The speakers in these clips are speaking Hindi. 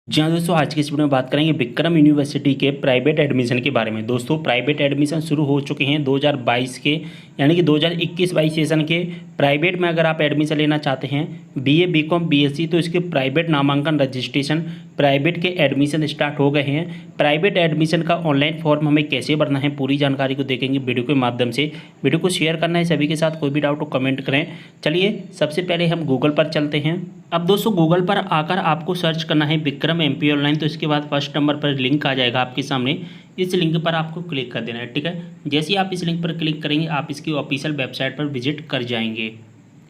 जी हाँ दोस्तों, आज की इस वीडियो में बात करेंगे विक्रम यूनिवर्सिटी के प्राइवेट एडमिशन के बारे में। दोस्तों, प्राइवेट एडमिशन शुरू हो चुके हैं 2022 के, यानी कि 2021-22 सेशन के। प्राइवेट में अगर आप एडमिशन लेना चाहते हैं बीए, बीकॉम, बीएससी, तो इसके प्राइवेट नामांकन रजिस्ट्रेशन, प्राइवेट के एडमिशन स्टार्ट हो गए हैं। प्राइवेट एडमिशन का ऑनलाइन फॉर्म हमें कैसे भरना है, पूरी जानकारी को देखेंगे वीडियो के माध्यम से। वीडियो को शेयर करना है सभी के साथ, कोई भी डाउट हो कमेंट करें। चलिए सबसे पहले हम गूगल पर चलते हैं। अब दोस्तों, गूगल पर आकर आपको सर्च करना है विक्रम एमपी ऑनलाइन, तो इसके बाद फर्स्ट नंबर पर लिंक आ जाएगा आपके सामने। इस लिंक पर आपको क्लिक कर देना है, ठीक है। जैसे ही आप इस लिंक पर क्लिक करेंगे आप इसकी ऑफिशियल वेबसाइट पर विजिट कर जाएंगे।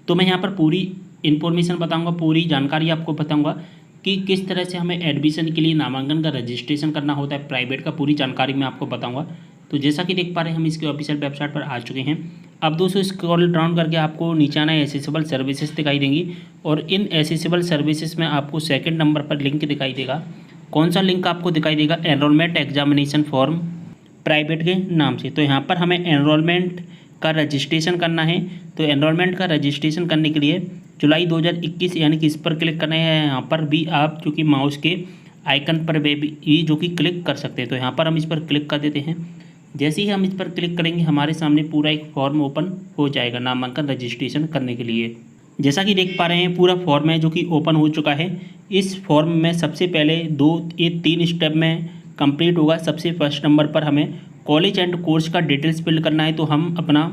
तो मैं यहाँ पर पूरी इन्फॉर्मेशन बताऊँगा, पूरी जानकारी आपको बताऊँगा कि किस तरह से हमें एडमिशन के लिए नामांकन का रजिस्ट्रेशन करना होता है प्राइवेट का, पूरी जानकारी मैं आपको बताऊँगा। तो जैसा कि देख पा रहे हैं हम इसकी ऑफिशियल वेबसाइट पर आ चुके हैं। अब दोस्तों, स्क्रॉल डाउन करके आपको नीचे आना एसेसिबल सर्विसेज दिखाई देंगी, और इन एसेसिबल सर्विसेज में आपको सेकंड नंबर पर लिंक दिखाई देगा। कौन सा लिंक आपको दिखाई देगा? एनरोलमेंट एग्जामिनेशन फॉर्म प्राइवेट के नाम से। तो यहाँ पर हमें एनरोलमेंट का रजिस्ट्रेशन करना है। तो एनरोलमेंट का रजिस्ट्रेशन करने के लिए जुलाई 2021 यानी कि इस पर क्लिक करना है। यहाँ पर भी आप जो कि माउस के आइकन पर भी जो कि क्लिक कर सकते हैं। तो यहाँ पर हम इस पर क्लिक कर देते हैं। जैसे ही हम इस पर क्लिक करेंगे हमारे सामने पूरा एक फॉर्म ओपन हो जाएगा नामांकन रजिस्ट्रेशन करने के लिए। जैसा कि देख पा रहे हैं पूरा फॉर्म है जो कि ओपन हो चुका है। इस फॉर्म में सबसे पहले ये 3 स्टेप में कंप्लीट होगा। सबसे फर्स्ट नंबर पर हमें कॉलेज एंड कोर्स का डिटेल्स फिल करना है। तो हम अपना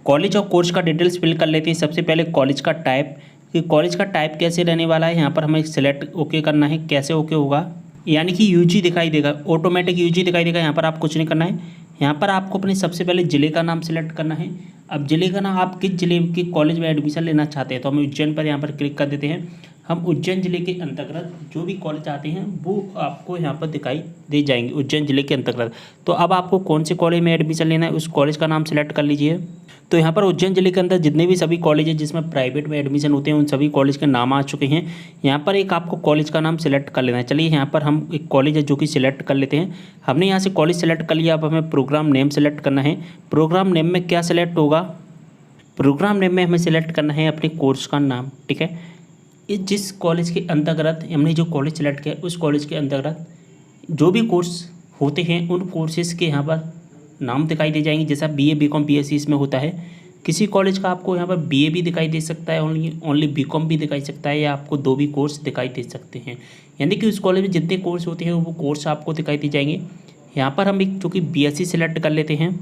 कॉलेज और कोर्स का डिटेल्स फिल कर लेते हैं। सबसे पहले कॉलेज का टाइप, कि कॉलेज का टाइप कैसे रहने वाला है, यहाँ पर हमें सेलेक्ट ओके करना है। कैसे ओके होगा, यानी कि यूजी दिखाई देगा, ऑटोमेटिक यूजी दिखाई देगा। यहाँ पर आप कुछ नहीं करना है। यहाँ पर आपको अपने सबसे पहले ज़िले का नाम सेलेक्ट करना है। अब ज़िले का नाम, आप किस ज़िले के कॉलेज में एडमिशन लेना चाहते हैं, तो हम उज्जैन पर यहाँ पर क्लिक कर देते हैं। हम उज्जैन ज़िले के अंतर्गत जो भी कॉलेज आते हैं वो आपको यहाँ पर दिखाई दे जाएंगे उज्जैन ज़िले के अंतर्गत। तो अब आपको कौन से कॉलेज में एडमिशन लेना है उस कॉलेज का नाम सेलेक्ट कर लीजिए। तो यहाँ पर उज्जैन ज़िले के अंदर जितने भी सभी कॉलेज हैं जिसमें प्राइवेट में एडमिशन होते हैं उन सभी कॉलेज के नाम आ चुके हैं। यहाँ पर एक आपको कॉलेज का नाम सेलेक्ट कर लेना है। चलिए यहाँ पर हम एक कॉलेज है जो कि सिलेक्ट कर लेते हैं। हमने यहाँ से कॉलेज सेलेक्ट कर लिया। अब हमें प्रोग्राम नेम सेलेक्ट करना है। प्रोग्राम नेम में क्या सेलेक्ट होगा? प्रोग्राम नेम में हमें सेलेक्ट करना है अपने कोर्स का नाम, ठीक है। इस जिस कॉलेज के अंतर्गत हमने जो कॉलेज सेलेक्ट किया उस कॉलेज के अंतर्गत जो भी कोर्स होते हैं उन कोर्सेज़ के यहाँ पर नाम दिखाई दे जाएंगे। जैसा बीए, बीकॉम, बीएससी इसमें होता है। किसी कॉलेज का आपको यहाँ पर बीए भी दिखाई दे सकता है, ओनली बीकॉम भी दिखाई सकता है, या आपको 2 भी कोर्स दिखाई दे सकते हैं। यानी कि उस कॉलेज में जितने कोर्स होते हैं वो कोर्स आपको दिखाई दे जाएंगे। यहाँ पर हम एक जो कि बीएससी सेलेक्ट कर लेते हैं।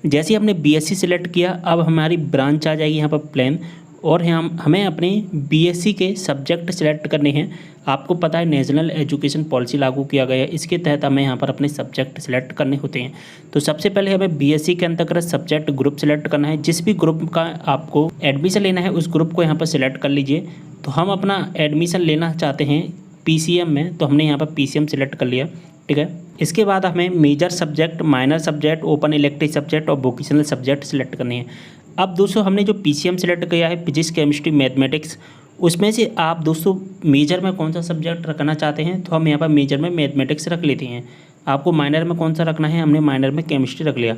जैसे हमने बीएससी सेलेक्ट किया, अब हमारी ब्रांच आ जाएगी यहाँ पर प्लान, और हमें अपने बीएससी के सब्जेक्ट सेलेक्ट करने हैं। आपको पता है नेशनल एजुकेशन पॉलिसी लागू किया गया है, इसके तहत हमें यहाँ पर अपने सब्जेक्ट सेलेक्ट करने होते हैं। तो सबसे पहले हमें बीएससी के अंतर्गत सब्जेक्ट ग्रुप सेलेक्ट करना है। जिस भी ग्रुप का आपको एडमिशन लेना है उस ग्रुप को यहाँ पर सिलेक्ट कर लीजिए। तो हम अपना एडमिशन लेना चाहते हैं पीसीएम में, तो हमने यहाँ पर पीसीएम सेलेक्ट कर लिया, ठीक है। इसके बाद हमें major subject, minor subject, open elective subject और वोकेशनल सब्जेक्ट सेलेक्ट करने हैं। अब दोस्तों, हमने जो पीसीएम सेलेक्ट किया है फिजिक्स, केमिस्ट्री, मैथमेटिक्स, उसमें से आप दोस्तों मेजर में कौन सा सब्जेक्ट रखना चाहते हैं, तो हम यहाँ पर मेजर में मैथमेटिक्स रख लेते हैं। आपको माइनर में कौन सा रखना है, हमने माइनर में केमिस्ट्री रख लिया।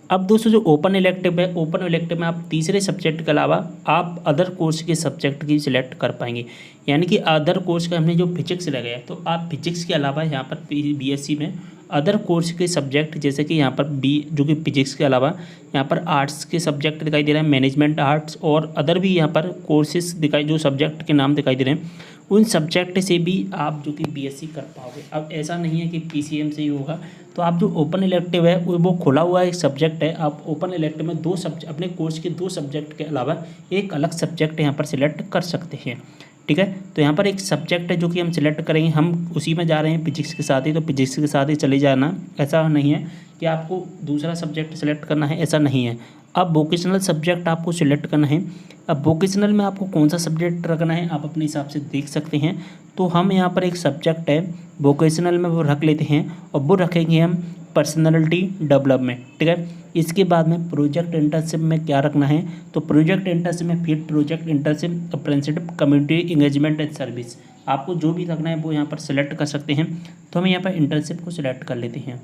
अब दोस्तों, जो ओपन इलेक्टिव है, ओपन इलेक्टिव में आप तीसरे सब्जेक्ट के अलावा आप अदर कोर्स के सब्जेक्ट की सिलेक्ट कर पाएंगे। यानी कि अदर कोर्स का हमने जो फिजिक्स लगाया, तो आप फिजिक्स के अलावा यहाँ पर बीएससी में अदर कोर्स के सब्जेक्ट, जैसे कि यहाँ पर जो कि फिजिक्स के अलावा यहाँ पर आर्ट्स के सब्जेक्ट दिखाई दे रहे हैं, मैनेजमेंट आर्ट्स और अदर भी यहाँ पर कोर्सेज दिखाई, जो सब्जेक्ट के नाम दिखाई दे रहे हैं, उन सब्जेक्ट से भी आप जो कि बीएससी कर पाओगे। अब ऐसा नहीं है कि पीसीएम से ही होगा। तो आप जो ओपन इलेक्टिव है वो खुला हुआ एक सब्जेक्ट है। आप ओपन इलेक्टिव में 2 सब्जेक्ट, अपने कोर्स के 2 सब्जेक्ट के अलावा एक अलग सब्जेक्ट यहाँ पर सिलेक्ट कर सकते हैं, ठीक है। तो यहाँ पर एक सब्जेक्ट है जो कि हम सिलेक्ट करेंगे, हम उसी में जा रहे हैं फिजिक्स के साथ ही, तो फिजिक्स के साथ ही चले जाना। ऐसा नहीं है कि आपको दूसरा सब्जेक्ट सेलेक्ट करना है, ऐसा नहीं है। अब वोकेशनल सब्जेक्ट आपको सिलेक्ट करना है। अब वोकेशनल में आपको कौन सा सब्जेक्ट रखना है आप अपने हिसाब से देख सकते हैं। तो हम यहाँ पर एक सब्जेक्ट है वोकेशनल में वो रख लेते हैं, और वो रखेंगे हम पर्सनैलिटी डेवलपमेंट, ठीक है। इसके बाद में प्रोजेक्ट इंटर्नशिप में क्या रखना है, तो प्रोजेक्ट इंटर्नशिप में field project, internship, apprenticeship, community engagement and service, आपको जो भी रखना है वो यहाँ पर सेलेक्ट कर सकते हैं। तो हम यहाँ पर इंटर्नशिप को सिलेक्ट कर लेते हैं।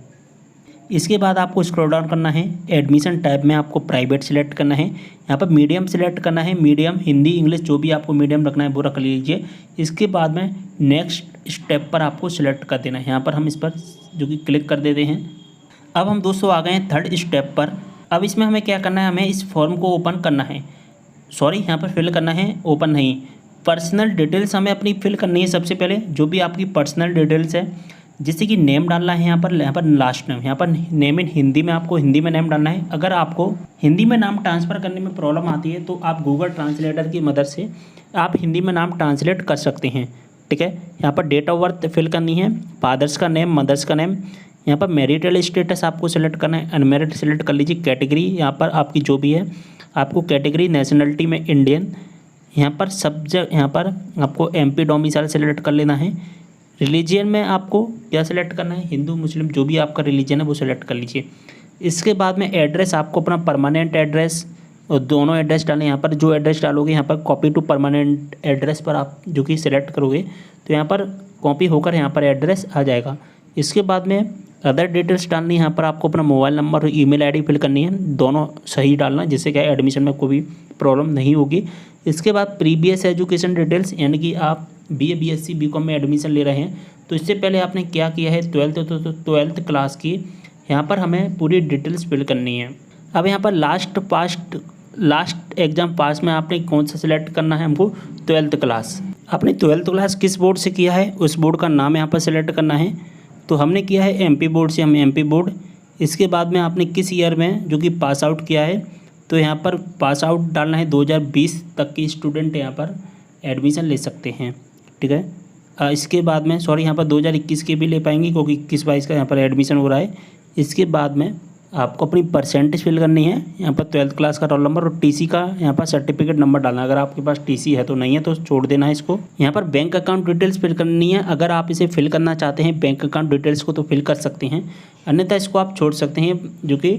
इसके बाद आपको स्क्रॉल डाउन करना है, एडमिशन टैब में आपको प्राइवेट सेलेक्ट करना है, यहाँ पर मीडियम सेलेक्ट करना है, मीडियम हिंदी इंग्लिश जो भी आपको मीडियम रखना है वो रख लीजिए। इसके बाद में नेक्स्ट स्टेप पर आपको सिलेक्ट कर देना है, यहाँ पर हम इस पर जो कि क्लिक कर देते हैं। अब हम दोस्तों आ गए हैं थर्ड स्टेप पर। अब इसमें हमें क्या करना है, हमें इस फॉर्म को ओपन करना है, सॉरी यहाँ पर फिल करना है, ओपन नहीं, पर्सनल डिटेल्स हमें अपनी फिल करनी है। सबसे पहले जो भी आपकी पर्सनल डिटेल्स है, जैसे कि नेम डालना है, यहाँ पर लास्ट नेम, यहाँ पर नेम इन हिंदी में आपको हिंदी में नेम डालना है। अगर आपको हिंदी में नाम ट्रांसफ़र करने में प्रॉब्लम आती है तो आप गूगल ट्रांसलेटर की मदद से आप हिंदी में नाम ट्रांसलेट कर सकते हैं, ठीक है। यहाँ पर डेट ऑफ बर्थ फिल करनी है, फादर्स का नेम, मदर्स का नेम, यहाँ पर मैरिटल स्टेटस आपको सेलेक्ट करना है, अनमैरिड सेलेक्ट कर लीजिए, कैटेगरी यहाँ पर आपकी जो भी है आपको कैटेगरी, नेशनलिटी में इंडियन, यहाँ पर सब्जेक्ट, यहाँ पर आपको एमपी डोमिसाइल सेलेक्ट कर लेना है। रिलीजियन में आपको क्या सेलेक्ट करना है, हिंदू मुस्लिम जो भी आपका रिलीजन है वो सेलेक्ट कर लीजिए। इसके बाद में एड्रेस आपको अपना परमानेंट एड्रेस और दोनों एड्रेस डालें। यहाँ पर जो एड्रेस डालोगे यहाँ पर कॉपी टू परमानेंट एड्रेस पर आप जो कि सिलेक्ट करोगे तो यहाँ पर कॉपी होकर यहाँ पर एड्रेस आ जाएगा। इसके बाद में अदर डिटेल्स डालनी है, यहाँ पर आपको अपना मोबाइल नंबर और ईमेल आईडी फिल करनी है, दोनों सही डालना जिससे क्या एडमिशन में कोई भी प्रॉब्लम नहीं होगी। इसके बाद प्रीवियस एजुकेशन डिटेल्स, यानी कि आप BA BSc BCom में एडमिशन ले रहे हैं तो इससे पहले आपने क्या किया है, 12th क्लास की यहाँ पर हमें पूरी डिटेल्स फिल करनी है। अब यहाँ पर लास्ट एग्ज़ाम पास में आपने कौन सा सिलेक्ट करना है, हमको 12th क्लास। आपने 12th क्लास किस बोर्ड से किया है उस बोर्ड का नाम यहाँ पर सिलेक्ट करना है, तो हमने किया है MP बोर्ड से, हम MP बोर्ड। इसके बाद में आपने किस ईयर में जो कि पास आउट किया है तो यहाँ पर पास आउट डालना है, 2020 तक की स्टूडेंट यहाँ पर एडमिशन ले सकते हैं, ठीक है। इसके बाद में सॉरी यहाँ पर 2021 के भी ले पाएंगे क्योंकि 21-22 का यहाँ पर एडमिशन हो रहा है। इसके बाद में आपको अपनी परसेंटेज फिल करनी है, यहाँ पर 12th क्लास का रोल नंबर और TC का यहाँ पर सर्टिफिकेट नंबर डालना है। अगर आपके पास TC है तो नहीं है तो छोड़ देना है इसको। यहाँ पर बैंक अकाउंट डिटेल्स फिल करनी है, अगर आप इसे फिल करना चाहते हैं बैंक अकाउंट डिटेल्स को तो फिल कर सकते हैं, अन्यथा इसको आप छोड़ सकते हैं, जो कि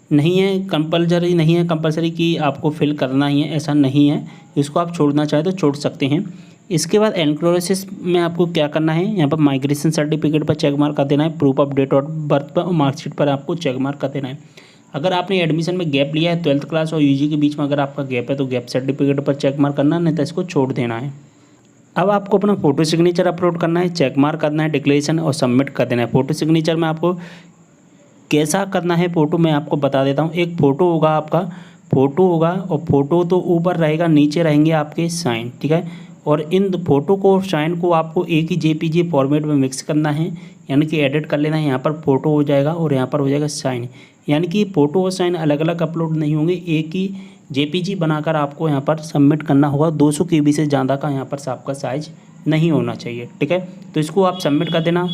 नहीं है कंपलसरी, नहीं है कंपलसरी कि आपको फिल करना ही है, ऐसा नहीं है, इसको आप छोड़ना चाहे तो छोड़ सकते हैं। इसके बाद एनक्रोसिस में आपको क्या करना है, यहाँ पर माइग्रेशन सर्टिफिकेट पर चेक मार्क कर देना है, proof of date of birth पर और मार्कशीट पर आपको चेक मार्क कर देना है। अगर आपने एडमिशन में गैप लिया है 12th क्लास और UG के बीच में अगर आपका गैप है तो गैप सर्टिफिकेट पर चेक मार्क करना है, नहीं तो इसको छोड़ देना है। अब आपको अपना फ़ोटो सिग्नेचर अपलोड करना है, चेक मार्क करना है, डिक्लेरेशन और सबमिट कर देना है। फ़ोटो सिग्नेचर में आपको कैसा करना है फ़ोटो मैं आपको बता देता हूँ। एक फ़ोटो होगा, आपका फ़ोटो होगा और फ़ोटो तो ऊपर रहेगा, नीचे रहेंगे आपके साइन, ठीक है। और इन फ़ोटो को साइन को आपको एक ही JPG फॉर्मेट में मिक्स करना है, यानी कि एडिट कर लेना है। यहाँ पर फ़ोटो हो जाएगा और यहाँ पर हो जाएगा साइन, यानी कि फ़ोटो और साइन अलग अलग अपलोड नहीं होंगे, एक ही JPG बनाकर आपको यहाँ पर सबमिट करना होगा। 200 KB से ज़्यादा का यहाँ पर आपका साइज नहीं होना चाहिए, ठीक है। तो इसको आप सबमिट कर देना।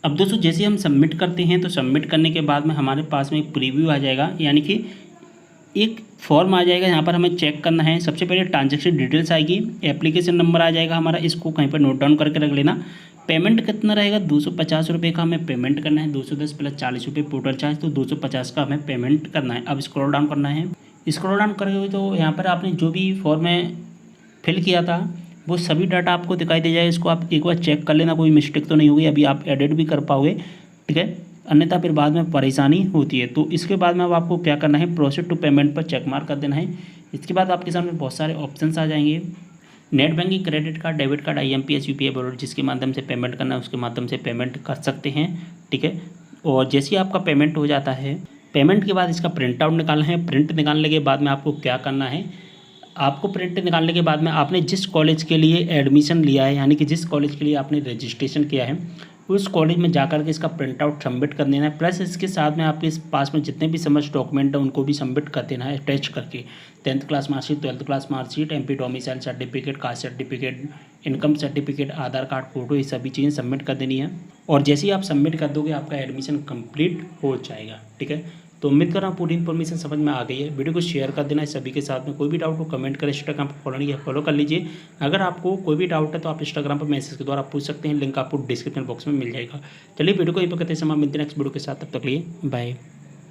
अब दोस्तों जैसे हम सबमिट करते हैं तो सबमिट करने के बाद में हमारे पास में एक प्रीव्यू आ जाएगा, यानी कि एक फॉर्म आ जाएगा, यहाँ पर हमें चेक करना है। सबसे पहले ट्रांजैक्शन डिटेल्स आएगी, एप्लीकेशन नंबर आ जाएगा हमारा, इसको कहीं पर नोट डाउन करके रख लेना। पेमेंट कितना रहेगा, 250 रुपये का हमें पेमेंट करना है, 210 प्लस 40 रुपये पोर्टल चार्ज, तो 250 का हमें पेमेंट करना है। अब स्क्रॉल डाउन करना है, स्क्रॉल डाउन करोगे तो यहाँ पर आपने जो भी फॉर्म में फिल किया था वो सभी डाटा आपको दिखाई दे जाएगा। इसको आप एक बार चेक कर लेना, कोई मिस्टेक तो नहीं होगी, अभी आप एडिट भी कर पाओगे, ठीक है, अन्यथा फिर बाद में परेशानी होती है। तो इसके बाद में अब आपको क्या करना है, प्रोसीड टू पेमेंट पर चेक मार्क कर देना है। इसके बाद आपके सामने बहुत सारे ऑप्शंस आ जाएंगे, net banking, credit card, debit card, IMPS, UPI wallet, जिसके माध्यम से पेमेंट करना है उसके माध्यम से पेमेंट कर सकते हैं, ठीक है। और जैसे ही आपका पेमेंट हो जाता है, पेमेंट के बाद इसका प्रिंट आउट निकालना है। प्रिंट निकालने के बाद में आपको क्या करना है, आपको प्रिंट निकालने के बाद में आपने जिस कॉलेज के लिए एडमिशन लिया है, यानी कि जिस कॉलेज के लिए आपने रजिस्ट्रेशन किया है उस कॉलेज में जाकर के इसका प्रिंट आउट सबमिट कर देना है। प्लस इसके साथ में आपके पास में जितने भी समझ डॉक्यूमेंट हैं उनको भी सबमिट कर देना है अटैच करके। 10th class marksheet, 12th class marksheet, MP domicile certificate, caste certificate, income certificate, Aadhaar card, photo, ये सभी चीज़ें सबमिट कर देनी है। और जैसे ही आप सबमिट कर दोगे आपका एडमिशन कंप्लीट हो जाएगा, ठीक है। तो उम्मीद कर रहा हूँ पूरी इन्फॉर्मेशन समझ में आ गई है। वीडियो को शेयर कर देना है सभी के साथ में। कोई भी डाउट हो कमेंट कर, इंस्टाग्राम पर फॉलो नहीं किया फॉलो कर लीजिए। अगर आपको कोई भी डाउट है तो आप इंस्टाग्राम पर मैसेज के द्वारा पूछ सकते हैं, लिंक आपको डिस्क्रिप्शन बॉक्स में मिल जाएगा। चलिए वीडियो को यहीं पर करते समय मिलते हैं नेक्स्ट वीडियो के साथ, तब तक लिए बाय।